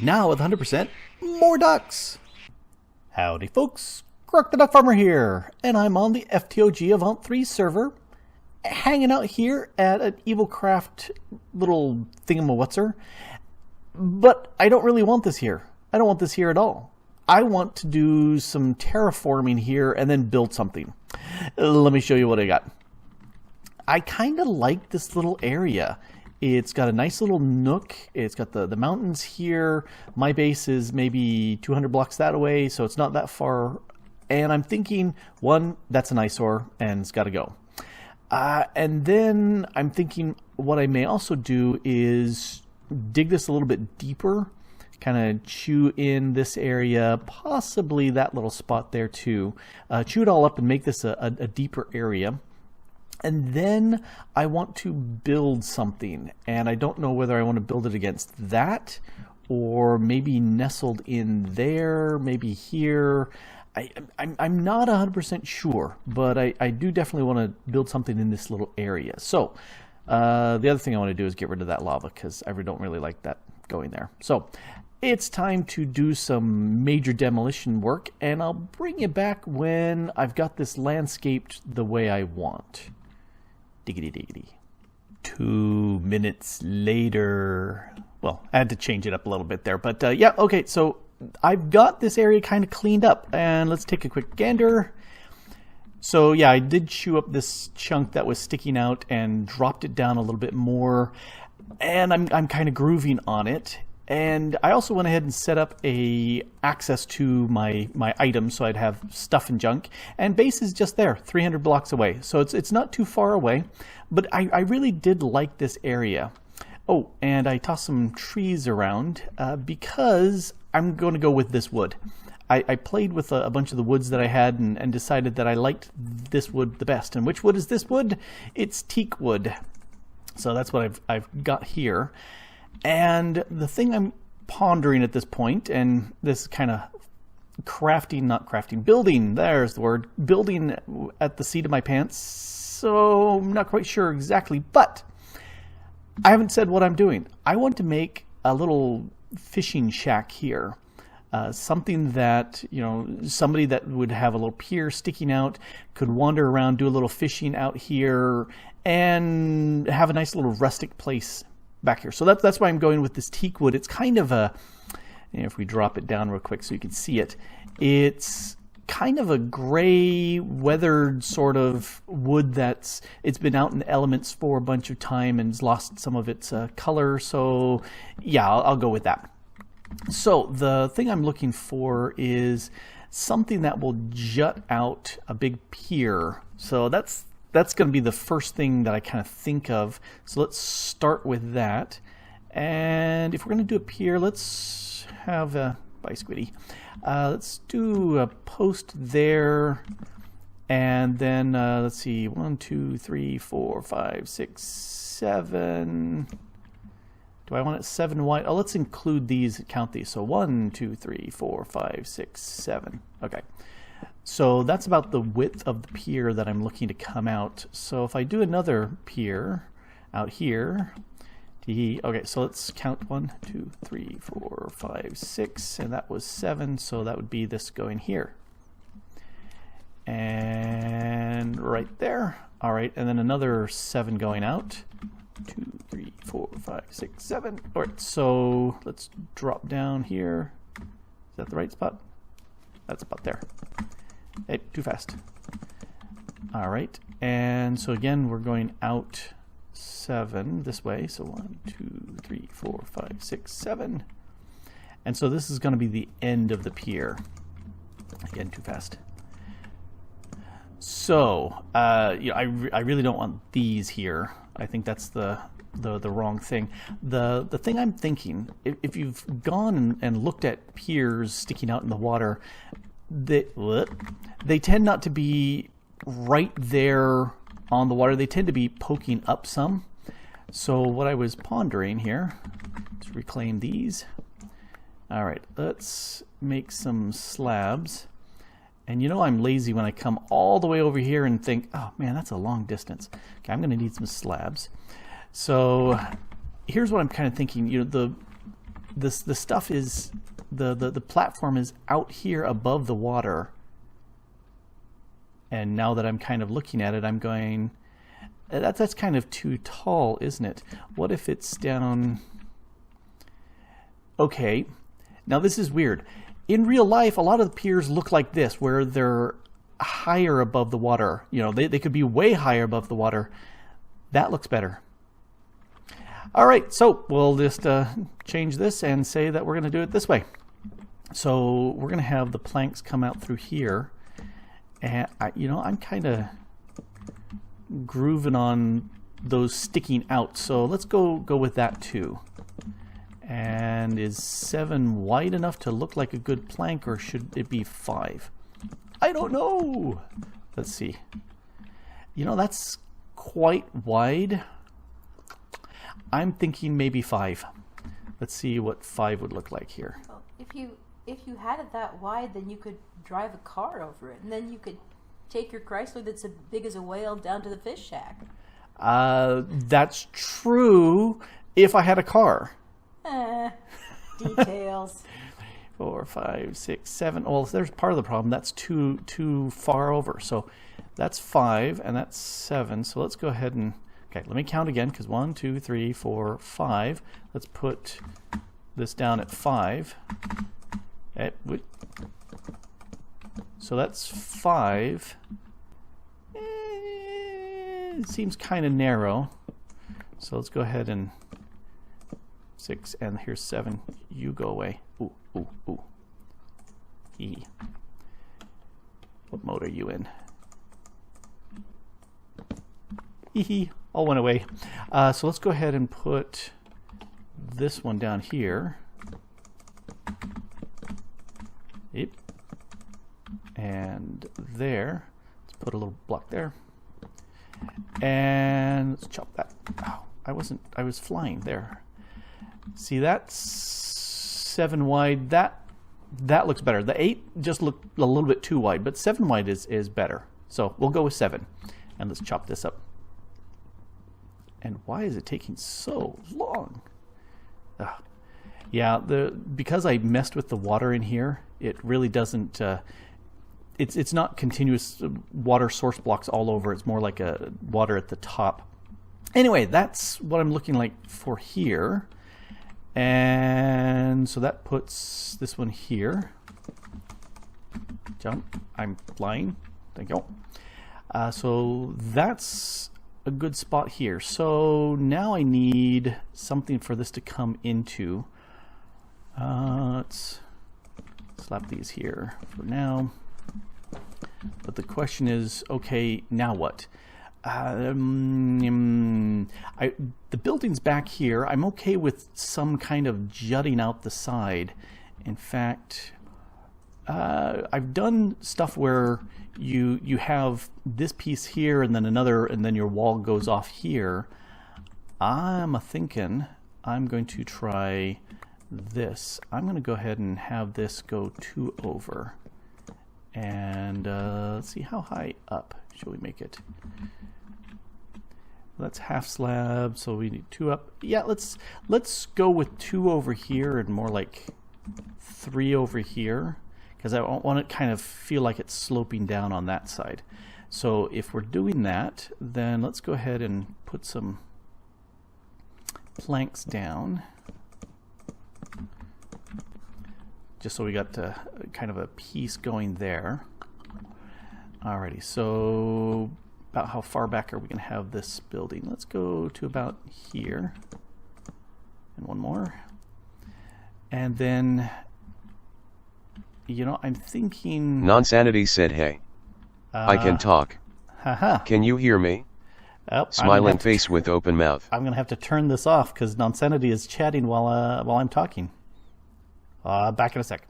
Now with 100% more ducks. Howdy folks, Grok the DuckFarmer here, and I'm on the FTOG Avant3 server, hanging out here at an EvilCraft little thingamawhatser. But I don't really want this here. I don't want this here at all. I want to do some terraforming here and then build something. Let me show you what I got. I kind of like this little area. It's got a nice little nook. It's got the mountains here. My base is maybe 200 blocks that away, so it's not that far. And I'm thinking, one, that's an eyesore and it's got to go. And then I'm thinking what I may also do is dig this a little bit deeper, kind of chew in this area, possibly that little spot there too. Chew it all up and make this a deeper area. And then I want to build something, and I don't know whether I want to build it against that or maybe nestled in there, maybe here. I'm not 100% sure, but I do definitely want to build something in this little area. So the other thing I want to do is get rid of that lava because I don't really like that going there. So it's time to do some major demolition work, and I'll bring you back when I've got this landscaped the way I want. Diggity diggity. 2 minutes later. Well, I had to change it up a little bit there, but yeah, okay, so I've got this area kind of cleaned up, and let's take a quick gander. So yeah, I did chew up this chunk that was sticking out and dropped it down a little bit more, and I'm kind of grooving on it. And I also went ahead and set up a access to my items, so I'd have stuff and junk. And base is just there, 300 blocks away. So it's not too far away, but I really did like this area. Oh, and I tossed some trees around because I'm going to go with this wood. I played with a bunch of the woods that I had and decided that I liked this wood the best. And which wood is this wood? It's teak wood. So that's what I've got here. And the thing I'm pondering at this point, and this kind of building, there's the word, building at the seat of my pants, so I'm not quite sure exactly, but I haven't said what I'm doing. I want to make a little fishing shack here. Something that, you know, somebody that would have a little pier sticking out, could wander around, do a little fishing out here, and have a nice little rustic place back here. So that's why I'm going with this teak wood. It's kind of a, you know, if we drop it down real quick so you can see it, it's kind of a gray, weathered sort of wood it's been out in the elements for a bunch of time and has lost some of its color. So yeah, I'll go with that. So the thing I'm looking for is something that will jut out a big pier. So that's going to be the first thing that I kind of think of. So let's start with that. And if we're going to do a pier, let's have a, bye Squiddy. Let's do a post there. And then let's see, 1, 2, 3, 4, 5, 6, 7. Do I want it 7 wide? Oh, let's include these, count these. So 1, 2, 3, 4, 5, 6, 7. Okay. So that's about the width of the pier that I'm looking to come out. So if I do another pier out here, okay, so let's count 1, 2, 3, 4, 5, 6, and that was 7, so that would be this going here. And right there. All right, and then another 7 going out. 2, 3, 4, 5, 6, 7. All right, so let's drop down here. Is that the right spot? That's about there. Hey, too fast. All right, and so again, we're going out 7 this way. So 1, 2, 3, 4, 5, 6, 7. And so this is going to be the end of the pier. Again, too fast. So you know, I really don't want these here. I think that's the wrong thing. The thing I'm thinking, if you've gone and looked at piers sticking out in the water, they tend not to be right there on the water. They tend to be poking up some. So what I was pondering here, let's reclaim these. All right, let's make some slabs. And you know I'm lazy when I come all the way over here and think, oh man, that's a long distance. Okay, I'm gonna need some slabs. So here's what I'm kind of thinking. You know, the stuff is, the platform is out here above the water. And now that I'm kind of looking at it, I'm going, that's kind of too tall, isn't it? What if it's down? Okay, now this is weird. In real life, a lot of the piers look like this, where they're higher above the water. You know, they could be way higher above the water. That looks better. All right, so we'll just change this and say that we're going to do it this way. So we're going to have the planks come out through here. And, I'm kind of grooving on those sticking out. So let's go with that too. And is 7 wide enough to look like a good plank, or should it be 5? I don't know. Let's see. That's quite wide. I'm thinking maybe 5. Let's see what 5 would look like here. Well, if you had it that wide, then you could drive a car over it, and then you could take your Chrysler that's as big as a whale down to the fish shack. That's true if I had a car. Details. 4, 5, 6, 7. Well, there's part of the problem. That's too far over. So that's 5 and that's 7. So let's go ahead and, okay, let me count again, because 1, 2, 3, 4, 5. Let's put this down at 5. So that's 5. It seems kind of narrow. So let's go ahead and 6, and here's 7. You go away. Ooh, ooh, ooh. E. What mode are you in? Hee, all went away. So let's go ahead and put this one down here. Yep. And there. Let's put a little block there. And let's chop that. Oh, I was flying there. See, that's 7 wide. That looks better. The 8 just looked a little bit too wide, but 7 wide is better. So we'll go with 7. And let's chop this up. And why is it taking so long? Ugh. Yeah, because I messed with the water in here, it really doesn't. It's not continuous water source blocks all over. It's more like a water at the top. Anyway, that's what I'm looking like for here. And so that puts this one here. Jump. I'm flying. Thank you. So that's a good spot here. So now I need something for this to come into. Let's slap these here for now. But the question is, okay, now what? The building's back here. I'm okay with some kind of jutting out the side. In fact, I've done stuff where you have this piece here and then another, and then your wall goes off here. I'm thinking I'm going to try this. I'm going to go ahead and have this go 2 over. And let's see, how high up should we make it? That's half slab, so we need 2 up. Yeah, let's go with 2 over here and more like 3 over here, because I want it kind of feel like it's sloping down on that side. So if we're doing that, then let's go ahead and put some planks down, just so we got kind of a piece going there. Alrighty, so about how far back are we going to have this building? Let's go to about here. And one more. And then, I'm thinking... Nonsanity said, hey. I can talk. Haha. Can you hear me? Oh, Smiling face with open mouth. I'm going to have to turn this off because Nonsanity is chatting while I'm talking. Back in a sec.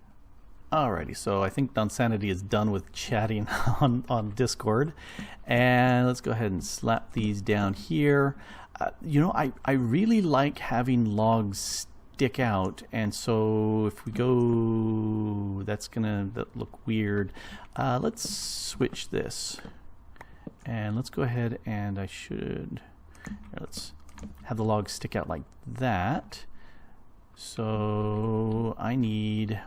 Alrighty, so I think Nonsanity is done with chatting on Discord. And let's go ahead and slap these down here. I really like having logs stick out, and so if we go, that's gonna look weird. Let's switch this. And let's go ahead and let's have the logs stick out like that. So I need,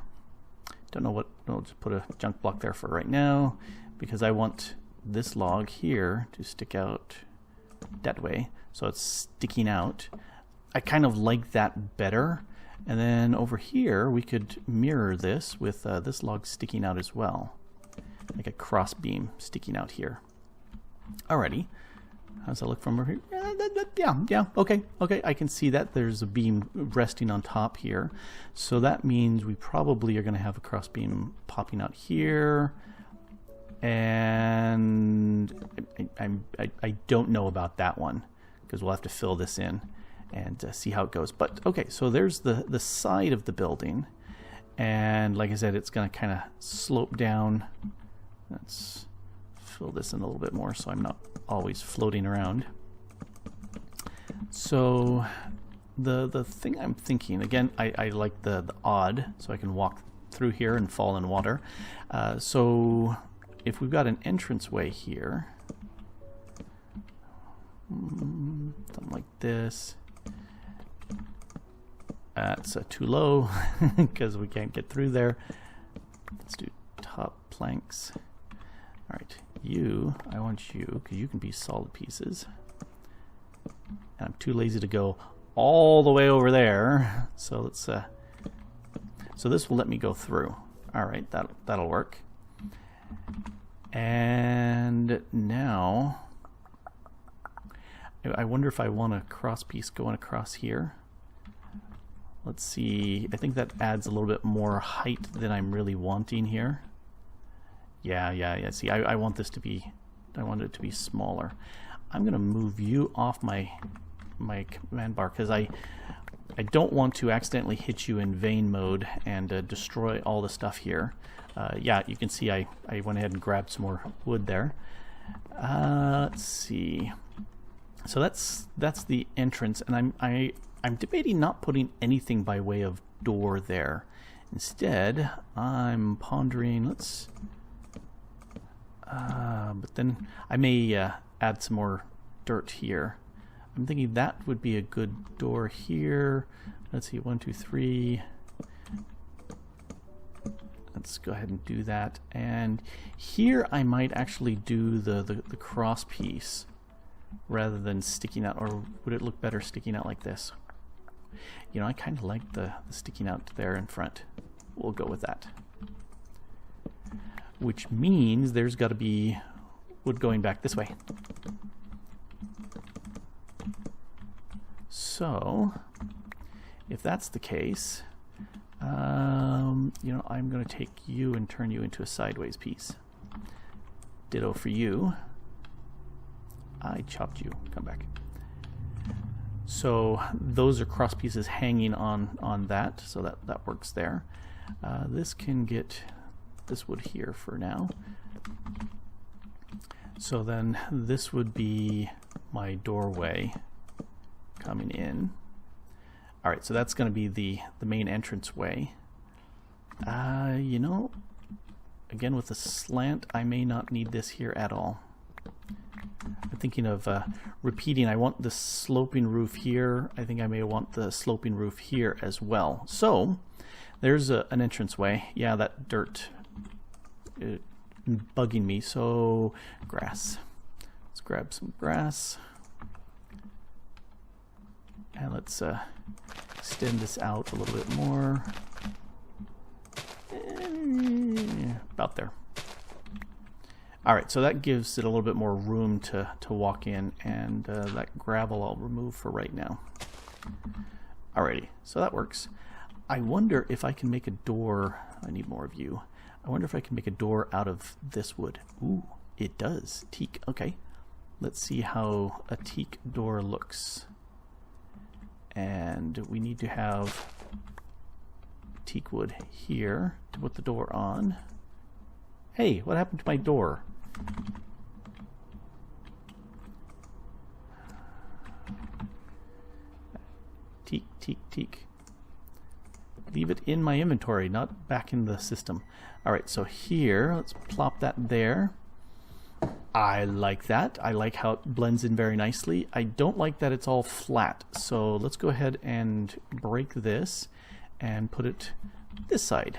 don't know what, I'll just put a junk block there for right now, because I want this log here to stick out that way, so it's sticking out. I kind of like that better. And then over here we could mirror this with this log sticking out as well, like a cross beam sticking out here. Alrighty, how's that look from over here? Yeah, okay, I can see that there's a beam resting on top here, so that means we probably are going to have a cross beam popping out here. And I don't know about that one, because we'll have to fill this in and see how it goes. But okay, so there's the side of the building, and like I said, it's going to kind of slope down. Let's fill this in a little bit more so I'm not always floating around. So the thing I'm thinking, again, I like the odd, so I can walk through here and fall in water. So if we've got an entranceway here, something like this. That's too low because we can't get through there. Let's do top planks. All right, you, I want you, because you can be solid pieces. And I'm too lazy to go all the way over there. So let's, so this will let me go through. All right, that'll work. And now, I wonder if I want a cross piece going across here. Let's see, I think that adds a little bit more height than I'm really wanting here. Yeah, see, I want this to be, I want it to be smaller. I'm gonna move you off my command bar, because I don't want to accidentally hit you in vein mode and destroy all the stuff here. Yeah, you can see I went ahead and grabbed some more wood there. Let's see. So that's the entrance, and I'm debating not putting anything by way of door there. Instead, I'm pondering, let's, but then I may add some more dirt here. I'm thinking that would be a good door here. Let's see, 1, 2, 3. Let's go ahead and do that. And here I might actually do the cross piece rather than sticking out, or would it look better sticking out like this? You know, I kind of like the sticking out there in front. We'll go with that. Which means there's got to be wood going back this way. So, if that's the case, you know, I'm going to take you and turn you into a sideways piece. Ditto for you. I chopped you. Come back. So those are cross pieces hanging on that, so that works there. This can get this wood here for now. So then this would be my doorway coming in. All right, so that's going to be the main entrance way. You know, again with the slant, I may not need this here at all. I'm thinking of repeating. I want the sloping roof here. I think I may want the sloping roof here as well. So there's an entranceway. Yeah, that dirt bugging me. So grass. Let's grab some grass. And let's extend this out a little bit more. About there. All right, so that gives it a little bit more room to walk in, and that gravel I'll remove for right now. Alrighty, so that works. I wonder if I can make a door. I need more of you. I wonder if I can make a door out of this wood. Ooh, it does. Teak. Okay, let's see how a teak door looks. And we need to have teak wood here to put the door on. Hey, what happened to my door? Teak, teak, teak. Leave it in my inventory, not back in the system. All right, so here, let's plop that there. I like that. I like how it blends in very nicely. I don't like that it's all flat. So let's go ahead and break this and put it this side.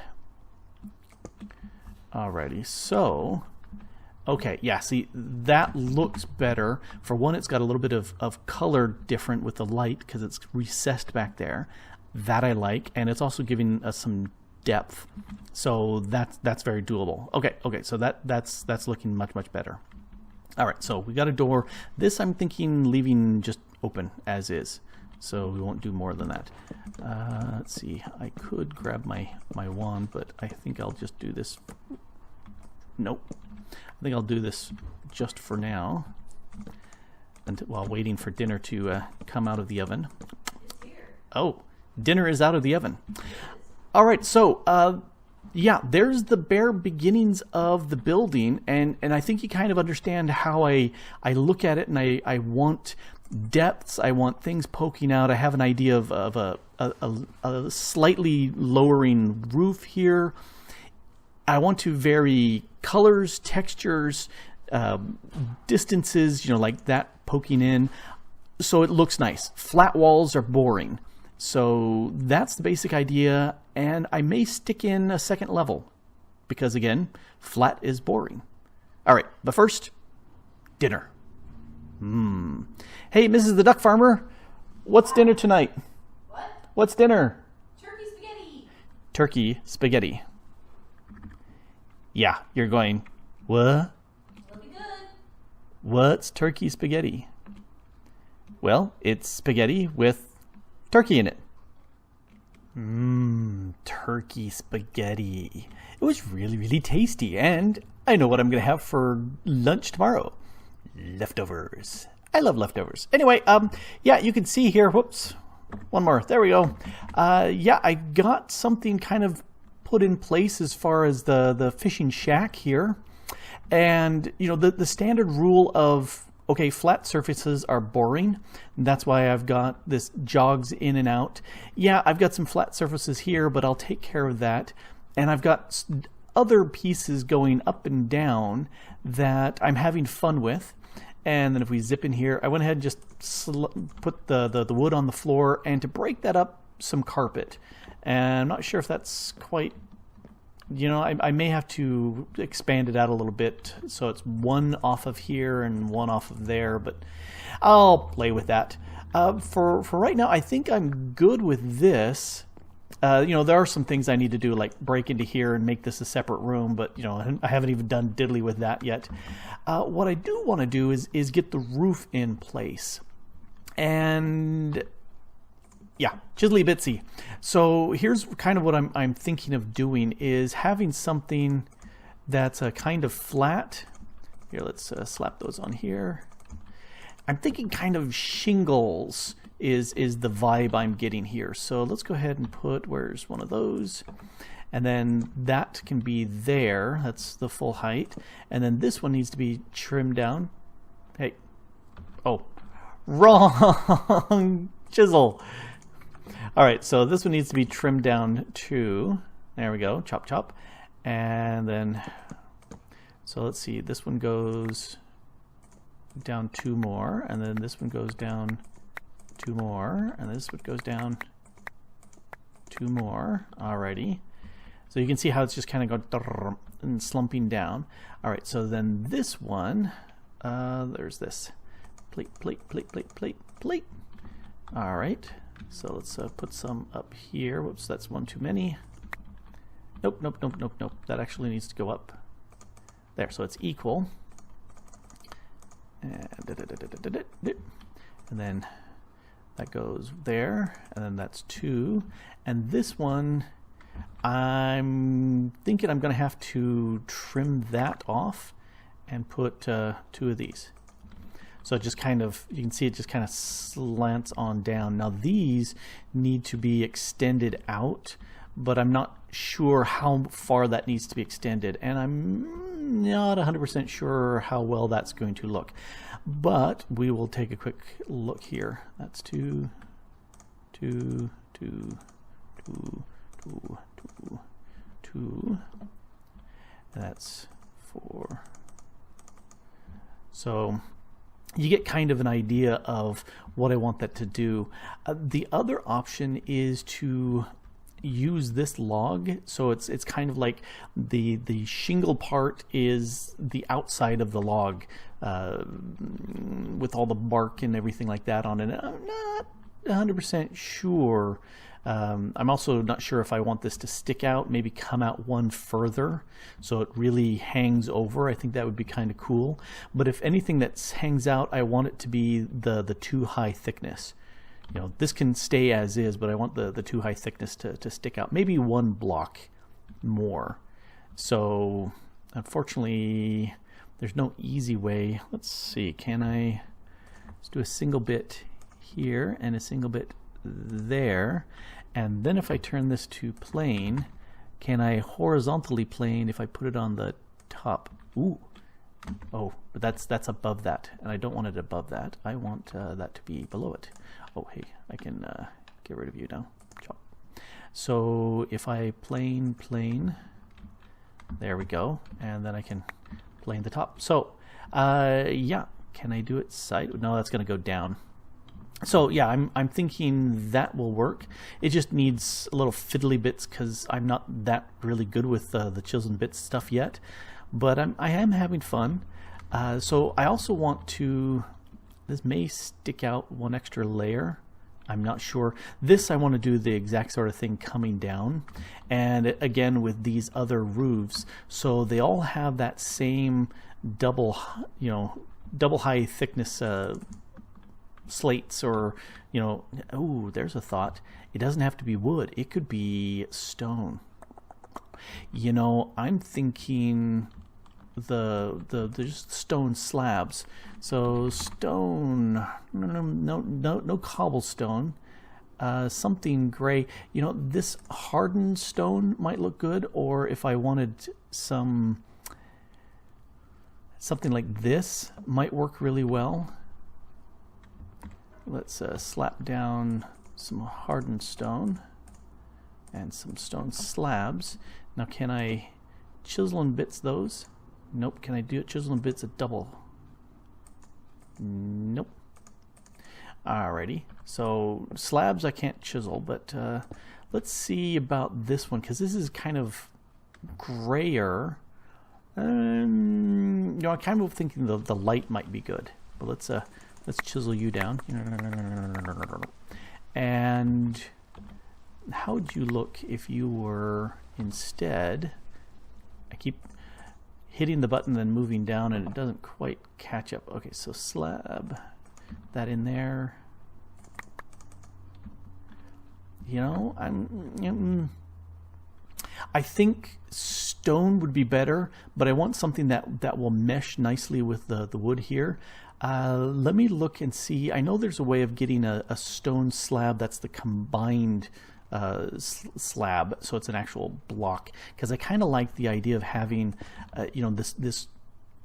Alrighty, so, okay, yeah, see, that looks better. For one, it's got a little bit of color different with the light because it's recessed back there. That I like, and it's also giving us some depth. So that's very doable. Okay, so that's looking much better. All right, so we got a door. This I'm thinking leaving just open as is. So we won't do more than that. Let's see, I could grab my wand, but I think I'll just do this. Nope. I think I'll do this just for now, while waiting for dinner to come out of the oven. Oh, dinner is out of the oven. All right, so yeah, there's the bare beginnings of the building, and I think you kind of understand how I look at it, and I want depths, I want things poking out. I have an idea of a slightly lowering roof here. I want to vary colors, textures, distances, like that poking in, so it looks nice. Flat walls are boring. So that's the basic idea, and I may stick in a second level because, again, flat is boring. All right, but first, dinner. Hey, Mrs. the Duck Farmer, what's dinner tonight? What? What's dinner? Turkey spaghetti. Turkey spaghetti. Yeah, you're going, what? It'll be good. What's turkey spaghetti? Well, it's spaghetti with turkey in it. Turkey spaghetti. It was really tasty, and I know what I'm going to have for lunch tomorrow. Leftovers. I love leftovers. Anyway, yeah, you can see here, whoops, one more, there we go. Yeah, I got something kind of put in place as far as the fishing shack here. And, the standard rule of, okay, flat surfaces are boring. That's why I've got this jogs in and out. Yeah, I've got some flat surfaces here, but I'll take care of that. And I've got other pieces going up and down that I'm having fun with. And then if we zip in here, I went ahead and just put the wood on the floor, and to break that up, some carpet. And I'm not sure if that's quite, I may have to expand it out a little bit so it's one off of here and one off of there, but I'll play with that. For right now, I think I'm good with this. There are some things I need to do, like break into here and make this a separate room, but I haven't even done diddly with that yet. What I do want to do is get the roof in place. And yeah, chiselly bitsy. So here's kind of what I'm thinking of doing, is having something that's a kind of flat. Here, let's slap those on here. I'm thinking kind of shingles is the vibe I'm getting here. So let's go ahead and put, where's one of those? And then that can be there. That's the full height. And then this one needs to be trimmed down. Hey. Oh, wrong chisel. All right, so this one needs to be trimmed down too. There we go, chop chop. And then, so let's see, this one goes down 2 more, and then this one goes down 2 more, and this one goes down 2 more. Alrighty. So you can see how it's just kind of going and slumping down. All right, so then this one, there's this. Plate, plate, plate, plate, plate, plate. All right, so let's put some up here. Whoops, that's one too many. Nope, nope, nope, nope, nope. That actually needs to go up. There, so it's equal. And then that goes there, and then that's 2. And this one, I'm thinking I'm going to have to trim that off and put 2 of these. So it just kind of, you can see it just kind of slants on down. Now these need to be extended out, but I'm not sure how far that needs to be extended, and I'm not 100% sure how well that's going to look. But we will take a quick look here. That's 2, 2, 2, 2, 2, 2, 2. That's 4. So you get kind of an idea of what I want that to do. The other option is to use this log, so it's kind of like the shingle part is the outside of the log, with all the bark and everything like that on it. I'm not 100% sure. I'm also not sure if I want this to stick out, maybe come out one further so it really hangs over. I think that would be kind of cool. But if anything that hangs out, I want it to be the too high thickness. You know, this can stay as is, but I want the too high thickness to stick out. Maybe one block more. So unfortunately, there's no easy way. Let's see, let's do a single bit here and a single bit there. And then if I turn this to plane, can I horizontally plane if I put it on the top? Ooh. Oh, but that's above that, and I don't want it above that. I want that to be below it. Oh, hey, I can get rid of you now. Chop. So if I plane, there we go, and then I can plane the top. So, yeah, can I do it side? No, that's going to go down. So yeah, I'm thinking that will work. It just needs a little fiddly bits because I'm not that really good with the chiseled bits stuff yet. But I am having fun. So I also want to, this may stick out one extra layer. I'm not sure. This I want to do the exact sort of thing coming down. And again with these other roofs. So they all have that same double high thickness slates, or oh, there's a thought. It doesn't have to be wood. It could be stone. I'm thinking the just stone slabs. So stone, no cobblestone. Something gray. This hardened stone might look good, or if I wanted something like this might work really well. Let's slap down some hardened stone and some stone slabs. Now can I chisel and bits those? Nope. Can I do it chisel and bits a double? Nope. Alrighty. So slabs I can't chisel, but let's see about this one, because this is kind of grayer. I'm kind of thinking the light might be good, but let's chisel you down. And how would you look if you were instead, I keep hitting the button and moving down and it doesn't quite catch up. Okay, so slab that in there. I think stone would be better, but I want something that will mesh nicely with the wood here. Let me look and see. I know there's a way of getting a stone slab that's the combined slab, so it's an actual block, because I kind of like the idea of having this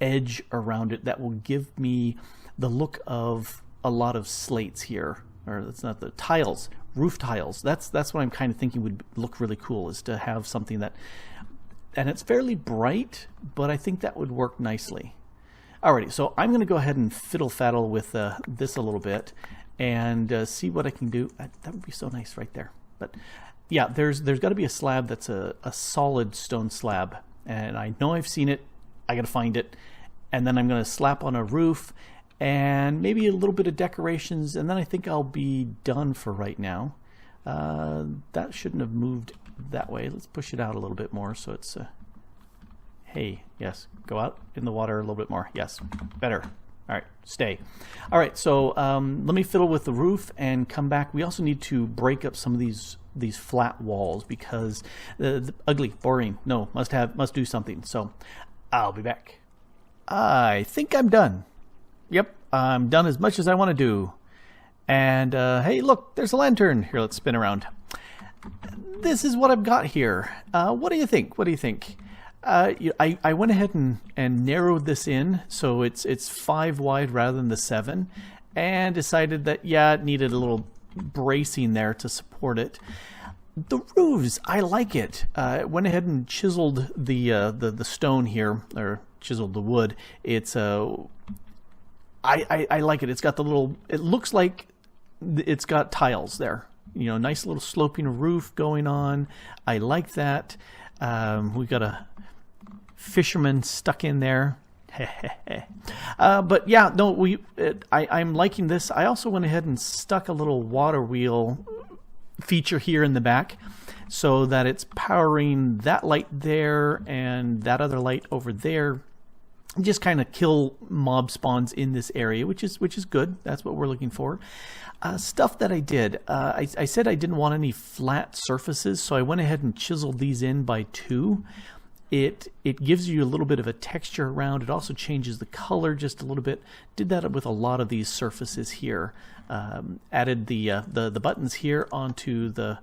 edge around it that will give me the look of a lot of slates here, or that's not the tiles, roof tiles. That's what I'm kind of thinking would look really cool, is to have something that, and it's fairly bright, but I think that would work nicely. Alrighty, so I'm going to go ahead and fiddle-faddle with this a little bit and see what I can do. That would be so nice right there. But yeah, there's got to be a slab that's a solid stone slab, and I know I've seen it. I got to find it, and then I'm going to slap on a roof and maybe a little bit of decorations, and then I think I'll be done for right now. That shouldn't have moved that way. Let's push it out a little bit more so it's hey, yes, go out in the water a little bit more. Yes, better. All right, stay. All right, so let me fiddle with the roof and come back. We also need to break up some of these flat walls, because the ugly, boring. No, must do something. So I'll be back. I think I'm done. Yep, I'm done as much as I want to do. And hey, look, there's a lantern. Here, let's spin around. This is what I've got here. What do you think? What do you think? I went ahead and narrowed this in, so it's 5 wide rather than the 7, and decided that, yeah, it needed a little bracing there to support it. The roofs, I like it. Went ahead and chiseled the stone here, or chiseled the wood. It's I like it. It's got the little, it looks like it's got tiles there. You know, nice little sloping roof going on. I like that. We got a fisherman stuck in there. But yeah, no, I'm liking this. I also went ahead and stuck a little water wheel feature here in the back so that it's powering that light there and that other light over there. Just kind of kill mob spawns in this area, which is good. That's what we're looking for. Stuff that I did. I said I didn't want any flat surfaces, so I went ahead and chiseled these in by 2. It gives you a little bit of a texture around. It also changes the color just a little bit. Did that with a lot of these surfaces here. Added the buttons here onto the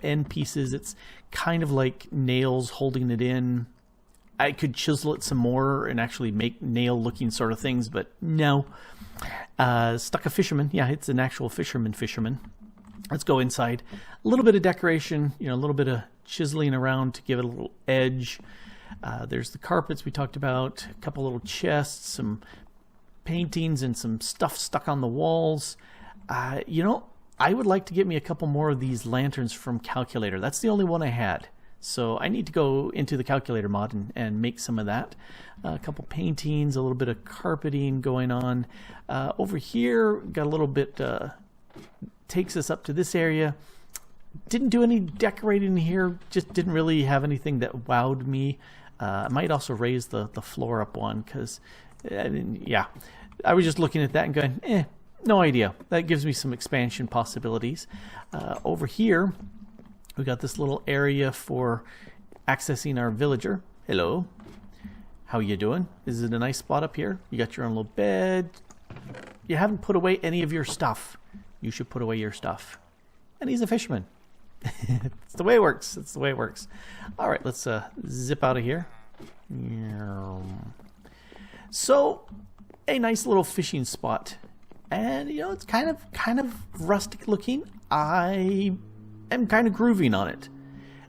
end pieces. It's kind of like nails holding it in. I could chisel it some more and actually make nail looking sort of things, but no. Stuck a fisherman. Yeah, it's an actual fisherman. Let's go inside. A little bit of decoration, you know, a little bit of chiseling around to give it a little edge. There's the carpets we talked about, a couple little chests, some paintings and some stuff stuck on the walls. You know, I would like to get me a couple more of these lanterns from Calculator. That's the only one I had. So I need to go into the Calculator mod and make some of that. A couple paintings, a little bit of carpeting going on. Over here, got a little bit, takes us up to this area. Didn't do any decorating here, just didn't really have anything that wowed me. I might also raise the floor up one because, yeah, I was just looking at that and going, no idea. That gives me some expansion possibilities. Over here, we got this little area for accessing our villager. Hello. How you doing? Is it a nice spot up here? You got your own little bed. You haven't put away any of your stuff. You should put away your stuff. And he's a fisherman. It's the way it works. It's the way it works. All right, let's zip out of here. So, a nice little fishing spot. And, you know, it's kind of rustic looking. I am kind of grooving on it.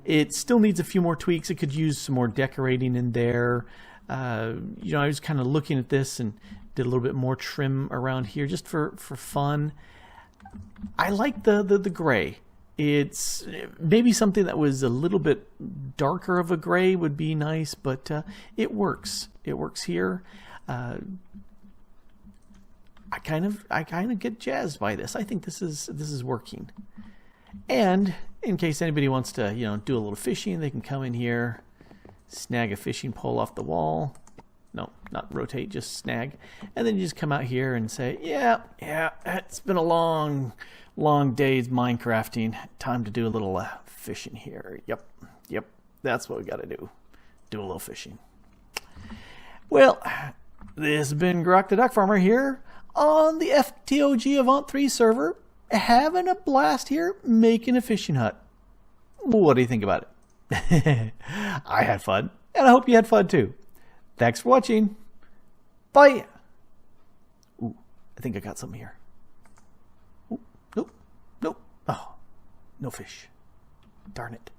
It still needs a few more tweaks. It could use some more decorating in there. You know, I was kind of looking at this and did a little bit more trim around here just for fun. I like the gray. It's maybe something that was a little bit darker of a gray would be nice, but it works. It works here. I kind of get jazzed by this. I think this is working. And in case anybody wants to, you know, do a little fishing, they can come in here, snag a fishing pole off the wall. No, not rotate, just snag. And then you just come out here and say, yeah, it's been a long day's Minecrafting. Time to do a little fishing here. Yep, that's what we got to do. Do a little fishing. Well, this has been Grok the DuckFarmer here on the FTOG Avant3 server, having a blast here, making a fishing hut. What do you think about it? I had fun, and I hope you had fun too. Thanks for watching. Bye. Ooh, I think I got some here. Ooh, nope. Oh, no fish. Darn it.